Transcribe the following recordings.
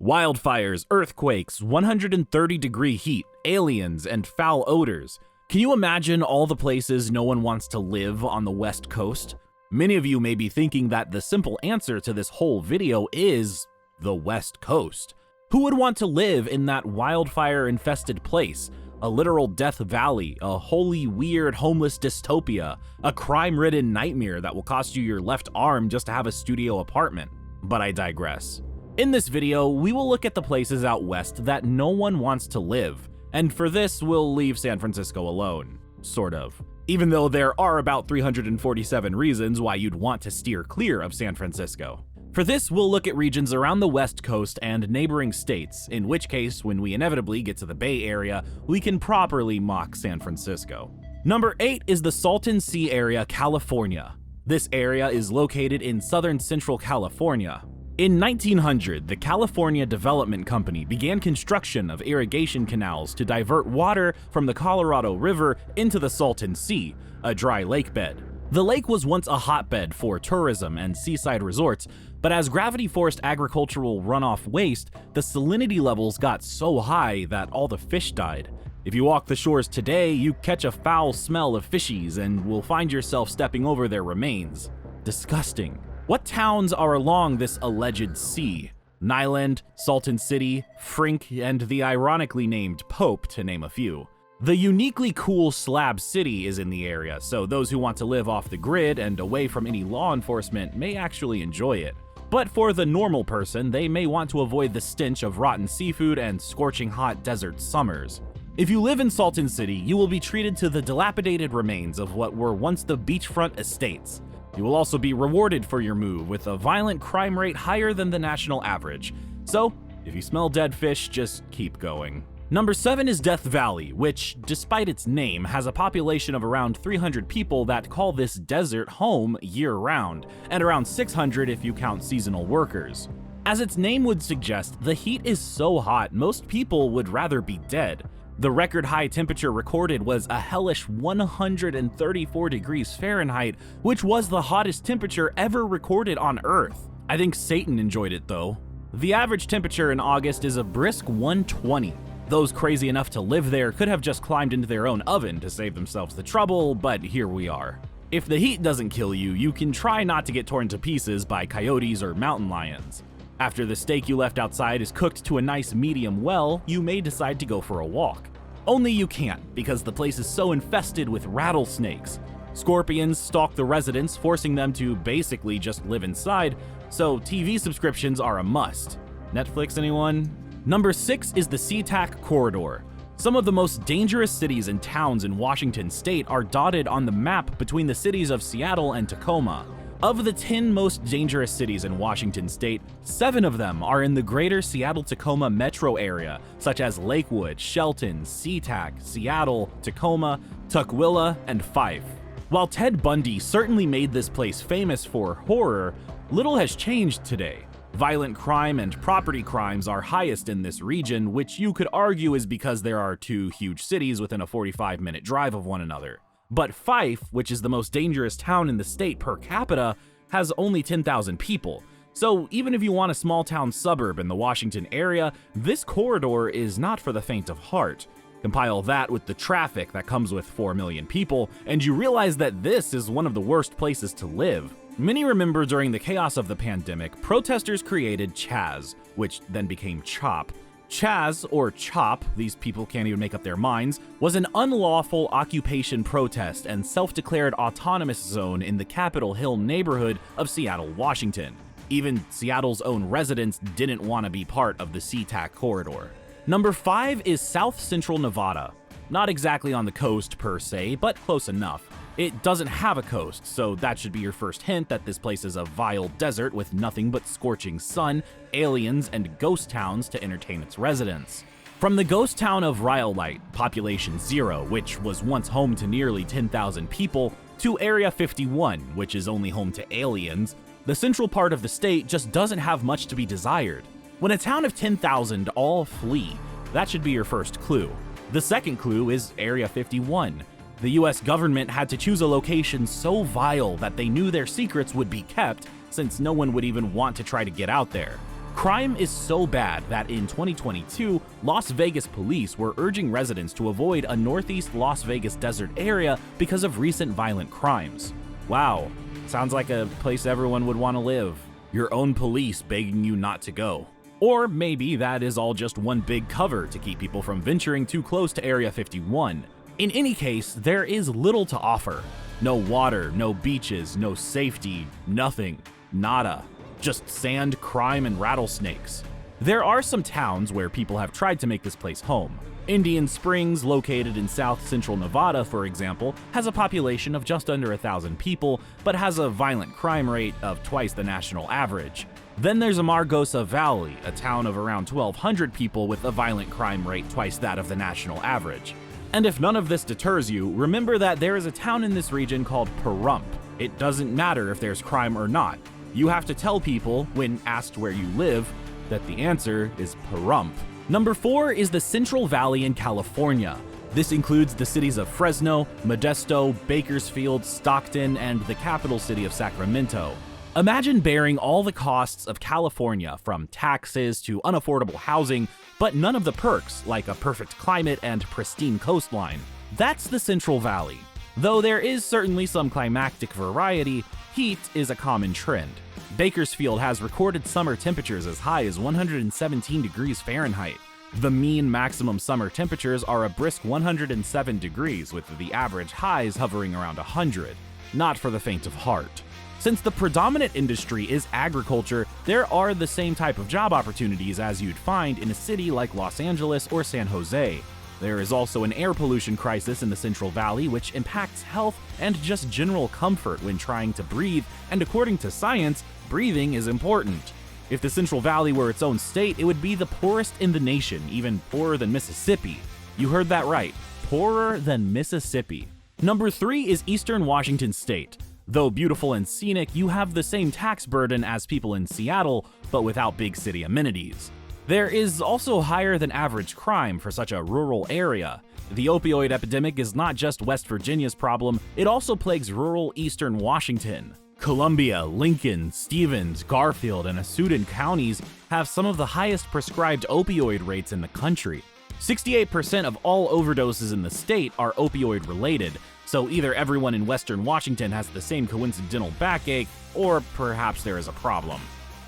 Wildfires, earthquakes, 130-degree heat, aliens, and foul odors. Can you imagine all the places no one wants to live on the West Coast? Many of you may be thinking that the simple answer to this whole video is the West Coast. Who would want to live in that wildfire-infested place? A literal death valley, a wholly weird homeless dystopia, a crime-ridden nightmare that will cost you your left arm just to have a studio apartment. But I digress. In this video, we will look at the places out west that no one wants to live, and for this, we'll leave San Francisco alone. Sort of. Even though there are about 347 reasons why you'd want to steer clear of San Francisco. For this, we'll look at regions around the West Coast and neighboring states, in which case, when we inevitably get to the Bay Area, we can properly mock San Francisco. Number 8 is the Salton Sea area, California. This area is located in southern central California. In 1900, the California Development Company began construction of irrigation canals to divert water from the Colorado River into the Salton Sea, a dry lake bed. The lake was once a hotbed for tourism and seaside resorts, but as gravity forced agricultural runoff waste, the salinity levels got so high that all the fish died. If you walk the shores today, you catch a foul smell of fishies and will find yourself stepping over their remains. Disgusting. What towns are along this alleged sea? Nyland, Salton City, Frink, and the ironically named Pope, to name a few. The uniquely cool Slab City is in the area, so those who want to live off the grid and away from any law enforcement may actually enjoy it. But for the normal person, they may want to avoid the stench of rotten seafood and scorching hot desert summers. If you live in Salton City, you will be treated to the dilapidated remains of what were once the beachfront estates. You will also be rewarded for your move with a violent crime rate higher than the national average. So, if you smell dead fish, just keep going. Number 7 is Death Valley, which, despite its name, has a population of around 300 people that call this desert home year-round, and around 600 if you count seasonal workers. As its name would suggest, the heat is so hot most people would rather be dead. The record high temperature recorded was a hellish 134 degrees Fahrenheit, which was the hottest temperature ever recorded on Earth. I think Satan enjoyed it though. The average temperature in August is a brisk 120. Those crazy enough to live there could have just climbed into their own oven to save themselves the trouble, but here we are. If the heat doesn't kill you, you can try not to get torn to pieces by coyotes or mountain lions. After the steak you left outside is cooked to a nice medium well, you may decide to go for a walk. Only you can't, because the place is so infested with rattlesnakes. Scorpions stalk the residents, forcing them to basically just live inside, so TV subscriptions are a must. Netflix, anyone? Number 6 is the SeaTac Corridor. Some of the most dangerous cities and towns in Washington state are dotted on the map between the cities of Seattle and Tacoma. Of the 10 most dangerous cities in Washington state, 7 of them are in the greater Seattle-Tacoma metro area, such as Lakewood, Shelton, SeaTac, Seattle, Tacoma, Tukwila, and Fife. While Ted Bundy certainly made this place famous for horror, little has changed today. Violent crime and property crimes are highest in this region, which you could argue is because there are 2 huge cities within a 45-minute drive of one another. But Fife, which is the most dangerous town in the state per capita, has only 10,000 people. So even if you want a small town suburb in the Washington area, this corridor is not for the faint of heart. Compile that with the traffic that comes with 4 million people, and you realize that this is one of the worst places to live. Many remember during the chaos of the pandemic, protesters created CHAZ, which then became CHOP. CHAZ, or CHOP, these people can't even make up their minds, was an unlawful occupation protest and self-declared autonomous zone in the Capitol Hill neighborhood of Seattle, Washington. Even Seattle's own residents didn't want to be part of the SeaTac corridor. Number 5 is South Central Nevada. Not exactly on the coast per se, but close enough. It doesn't have a coast, so that should be your first hint that this place is a vile desert with nothing but scorching sun, aliens, and ghost towns to entertain its residents. From the ghost town of Rhyolite, population 0, which was once home to nearly 10,000 people, to Area 51, which is only home to aliens, the central part of the state just doesn't have much to be desired. When a town of 10,000 all flee, that should be your first clue. The second clue is Area 51. The US government had to choose a location so vile that they knew their secrets would be kept, since no one would even want to try to get out there. Crime is so bad that in 2022, Las Vegas police were urging residents to avoid a northeast Las Vegas desert area because of recent violent crimes. Wow, sounds like a place everyone would want to live. Your own police begging you not to go. Or maybe that is all just one big cover to keep people from venturing too close to Area 51. In any case, there is little to offer. No water, no beaches, no safety, nothing. Nada. Just sand, crime, and rattlesnakes. There are some towns where people have tried to make this place home. Indian Springs, located in south-central Nevada, for example, has a population of just under 1,000 people, but has a violent crime rate of twice the national average. Then there's Amargosa Valley, a town of around 1,200 people with a violent crime rate twice that of the national average. And if none of this deters you, remember that there is a town in this region called Pahrump. It doesn't matter if there's crime or not. You have to tell people, when asked where you live, that the answer is Pahrump. Number 4 is the Central Valley in California. This includes the cities of Fresno, Modesto, Bakersfield, Stockton, and the capital city of Sacramento. Imagine bearing all the costs of California, from taxes to unaffordable housing, but none of the perks, like a perfect climate and pristine coastline. That's the Central Valley. Though there is certainly some climactic variety, heat is a common trend. Bakersfield has recorded summer temperatures as high as 117 degrees Fahrenheit. The mean maximum summer temperatures are a brisk 107 degrees, with the average highs hovering around 100. Not for the faint of heart. Since the predominant industry is agriculture, there are the same type of job opportunities as you'd find in a city like Los Angeles or San Jose. There is also an air pollution crisis in the Central Valley, which impacts health and just general comfort when trying to breathe, and according to science, breathing is important. If the Central Valley were its own state, it would be the poorest in the nation, even poorer than Mississippi. You heard that right, poorer than Mississippi. Number 3 is Eastern Washington State. Though beautiful and scenic, you have the same tax burden as people in Seattle, but without big city amenities. There is also higher than average crime for such a rural area. The opioid epidemic is not just West Virginia's problem, it also plagues rural eastern Washington. Columbia, Lincoln, Stevens, Garfield, and Assoudon counties have some of the highest prescribed opioid rates in the country. 68% of all overdoses in the state are opioid related, so either everyone in Western Washington has the same coincidental backache, or perhaps there is a problem.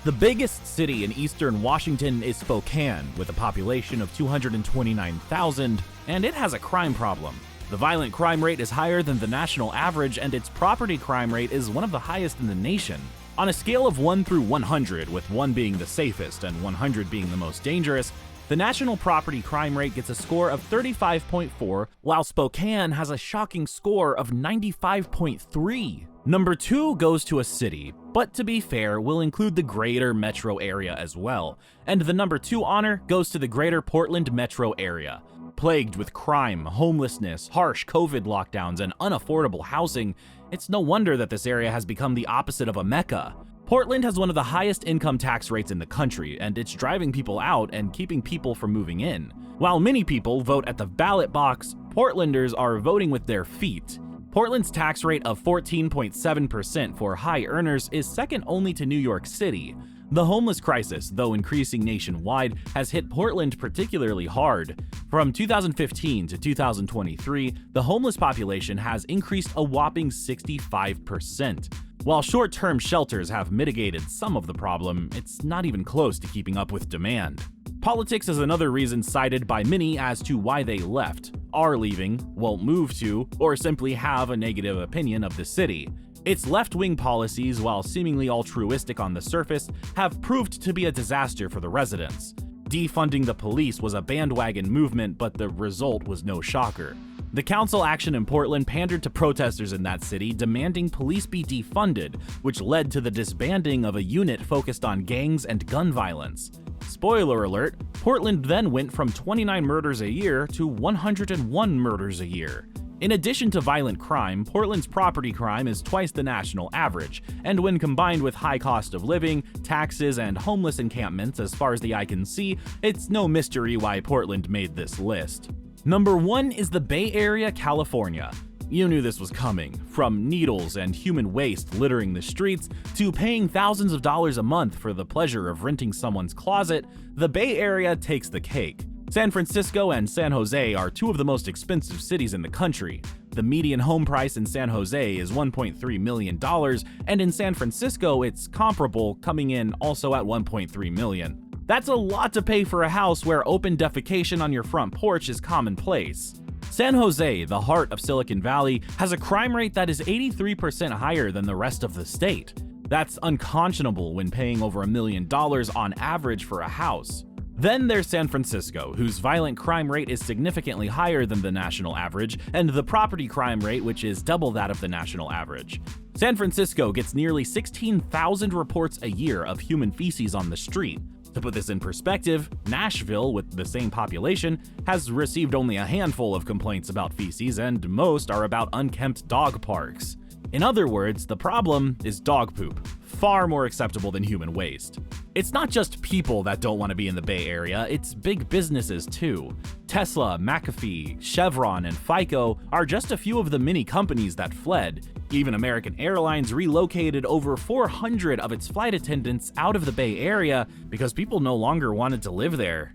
The biggest city in eastern Washington is Spokane, with a population of 229,000, and it has a crime problem. The violent crime rate is higher than the national average, and its property crime rate is one of the highest in the nation. On a scale of 1 through 100, with 1 being the safest and 100 being the most dangerous, the national property crime rate gets a score of 35.4, while Spokane has a shocking score of 95.3. Number 2 goes to a city, but to be fair, we'll include the greater metro area as well. And the number 2 honor goes to the greater Portland metro area. Plagued with crime, homelessness, harsh COVID lockdowns, and unaffordable housing, it's no wonder that this area has become the opposite of a mecca. Portland has one of the highest income tax rates in the country, and it's driving people out and keeping people from moving in. While many people vote at the ballot box, Portlanders are voting with their feet. Portland's tax rate of 14.7% for high earners is second only to New York City. The homeless crisis, though increasing nationwide, has hit Portland particularly hard. From 2015 to 2023, the homeless population has increased a whopping 65%. While short-term shelters have mitigated some of the problem, it's not even close to keeping up with demand. Politics is another reason cited by many as to why they left, are leaving, won't move to, or simply have a negative opinion of the city. Its left-wing policies, while seemingly altruistic on the surface, have proved to be a disaster for the residents. Defunding the police was a bandwagon movement, but the result was no shocker. The council action in Portland pandered to protesters in that city, demanding police be defunded, which led to the disbanding of a unit focused on gangs and gun violence. Spoiler alert, Portland then went from 29 murders a year to 101 murders a year. In addition to violent crime, Portland's property crime is twice the national average, and when combined with high cost of living, taxes, and homeless encampments as far as the eye can see, it's no mystery why Portland made this list. Number 1 is the Bay Area, California. You knew this was coming. From needles and human waste littering the streets to paying thousands of dollars a month for the pleasure of renting someone's closet, the Bay Area takes the cake. San Francisco and San Jose are two of the most expensive cities in the country. The median home price in San Jose is $1.3 million, and in San Francisco it's comparable, coming in also at $1.3 million. That's a lot to pay for a house where open defecation on your front porch is commonplace. San Jose, the heart of Silicon Valley, has a crime rate that is 83% higher than the rest of the state. That's unconscionable when paying over $1 million on average for a house. Then there's San Francisco, whose violent crime rate is significantly higher than the national average, and the property crime rate, which is double that of the national average. San Francisco gets nearly 16,000 reports a year of human feces on the street. To put this in perspective, Nashville, with the same population, has received only a handful of complaints about feces, and most are about unkempt dog parks. In other words, the problem is dog poop, far more acceptable than human waste. It's not just people that don't want to be in the Bay Area, it's big businesses too. Tesla, McAfee, Chevron, and FICO are just a few of the many companies that fled. Even American Airlines relocated over 400 of its flight attendants out of the Bay Area because people no longer wanted to live there.